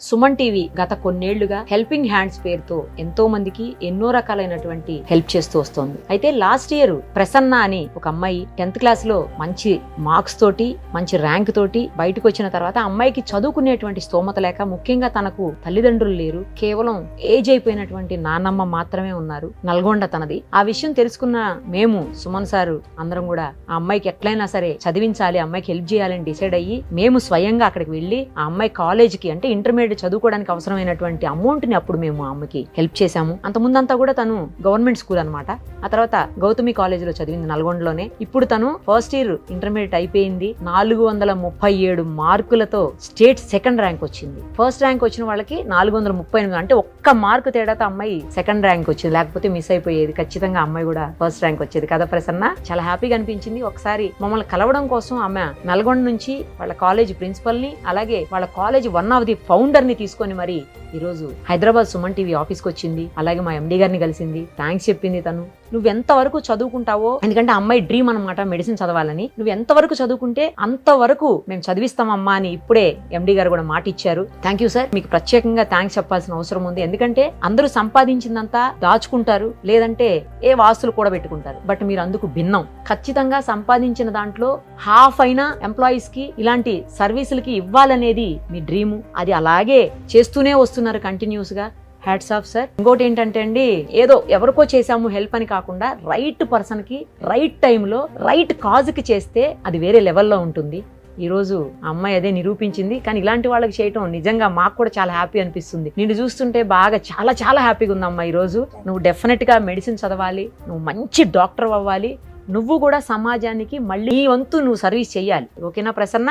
Suman TV గత కొన్నేళ్లుగా helping hands పేరుతో ఎంతో మందికి ఎన్నో రకాలైనటువంటి హెల్ప్ చేస్తూ వస్తోంది. అయితే లాస్ట్ ఇయర్ ప్రసన్న అని ఒక అమ్మాయి 10th క్లాస్ లో మంచి మార్క్స్ తోటి మంచి ర్యాంక్ తోటి బయటకు వచ్చిన తర్వాత అమ్మాయికి చదువుకునేటువంటి స్తోమత లేక, ముఖ్యంగా తనకు తల్లిదండ్రులు లేరు, కేవలం ఏజ్ అయిపోయినటువంటి నాన్నమ్మ మాత్రమే ఉన్నారు. నల్గొండ తనది. ఆ విషయం తెలుసుకున్న మేము సుమన్ సారు అందరం కూడా ఆ అమ్మాయికి ఎట్లయినా సరే చదివించాలి, అమ్మాయికి హెల్ప్ చేయాలని డిసైడ్ అయ్యి మేము స్వయంగా అక్కడికి వెళ్లి ఆ అమ్మాయి కాలేజ్కి అంటే ఇంటర్మీడియట్ చదువుకోవడానికి అవసరమైనటువంటి అమౌంట్ ని అప్పుడు మేము ఆ అమ్మకి హెల్ప్ చేశాము. అంత ముందంతా కూడా తను గవర్నమెంట్ స్కూల్ అన్నమాట. ఆ తర్వాత గౌతమి కాలేజ్ లో చదివింది నల్గొండలోనే. ఇప్పుడు తను ఫస్ట్ ఇయర్ ఇంటర్మీడియట్ అయిపోయింది. 437 మార్కులతో స్టేట్ సెకండ్ ర్యాంక్ వచ్చింది. ఫస్ట్ ర్యాంక్ వచ్చిన వాళ్ళకి 438, అంటే ఒక్క మార్కు తేడాతో అమ్మాయి సెకండ్ ర్యాంక్ వచ్చింది. లేకపోతే మిస్ అయిపోయేది. ఖచ్చితంగా అమ్మాయి కూడా ఫస్ట్ ర్యాంక్ వచ్చేది కదా ప్రసన్న. చాలా హ్యాపీగా అనిపించింది. ఒకసారి మమ్మల్ని కలవడం కోసం ఆమె నల్గొండ నుంచి వాళ్ళ కాలేజ్ ప్రిన్సిపల్ ని, అలాగే వాళ్ళ college one of the founder ని తీసుకొని మరి ఈ రోజు హైదరాబాద్ సుమన్ టీవీ ఆఫీస్ కి వచ్చింది. అలాగే మా ఎండి గారిని కలిసింది. థ్యాంక్స్ చెప్పింది. తను నువ్వు ఎంత వరకు చదువుకుంటావో, ఎందుకంటే అమ్మాయి డ్రీమ్ అనమాట మెడిసిన్ చదవాలని, నువ్వు ఎంత వరకు చదువుకుంటే అంతవరకు మేము చదివిస్తామమ్మా అని ఇప్పుడే ఎండి గారు కూడా మాట ఇచ్చారు. Thank you sir. మీకు ప్రత్యేకంగా థ్యాంక్స్ చెప్పాల్సిన అవసరం ఉంది. ఎందుకంటే అందరూ సంపాదించిందంతా దాచుకుంటారు, లేదంటే ఏ వాస్తులు కూడా పెట్టుకుంటారు. బట్ మీరు అందుకు భిన్నం. ఖచ్చితంగా సంపాదించిన దాంట్లో హాఫ్ అయినా ఎంప్లాయీస్ కి ఇలాంటి సర్వీసులకి ఇవ్వాలనేది మీ డ్రీము. అది అలాగే చేస్తూనే వస్తున్నారు కంటిన్యూస్ గా. Hats off sir. ఇంకోటి ఏంటంటే అండి, ఏదో ఎవరికో చేసాము హెల్ప్ అని కాకుండా రైట్ పర్సన్ కి రైట్ టైంలో రైట్ కాజ్ కి చేస్తే అది వేరే లెవెల్లో ఉంటుంది. ఈ రోజు ఆ అమ్మాయి అదే నిరూపించింది. కానీ ఇలాంటి వాళ్ళకి చేయటం నిజంగా మాకు కూడా చాలా హ్యాపీ అనిపిస్తుంది. నిన్ను చూస్తుంటే బాగా చాలా చాలా హ్యాపీగా ఉందమ్మా. ఈ రోజు నువ్వు డెఫినెట్ గా మెడిసిన్ చదవాలి, నువ్వు మంచి డాక్టర్ అవ్వాలి, నువ్వు కూడా సమాజానికి మళ్ళీ ఈ వంతు నువ్వు సర్వీస్ చెయ్యాలి. ఓకేనా ప్రసన్న?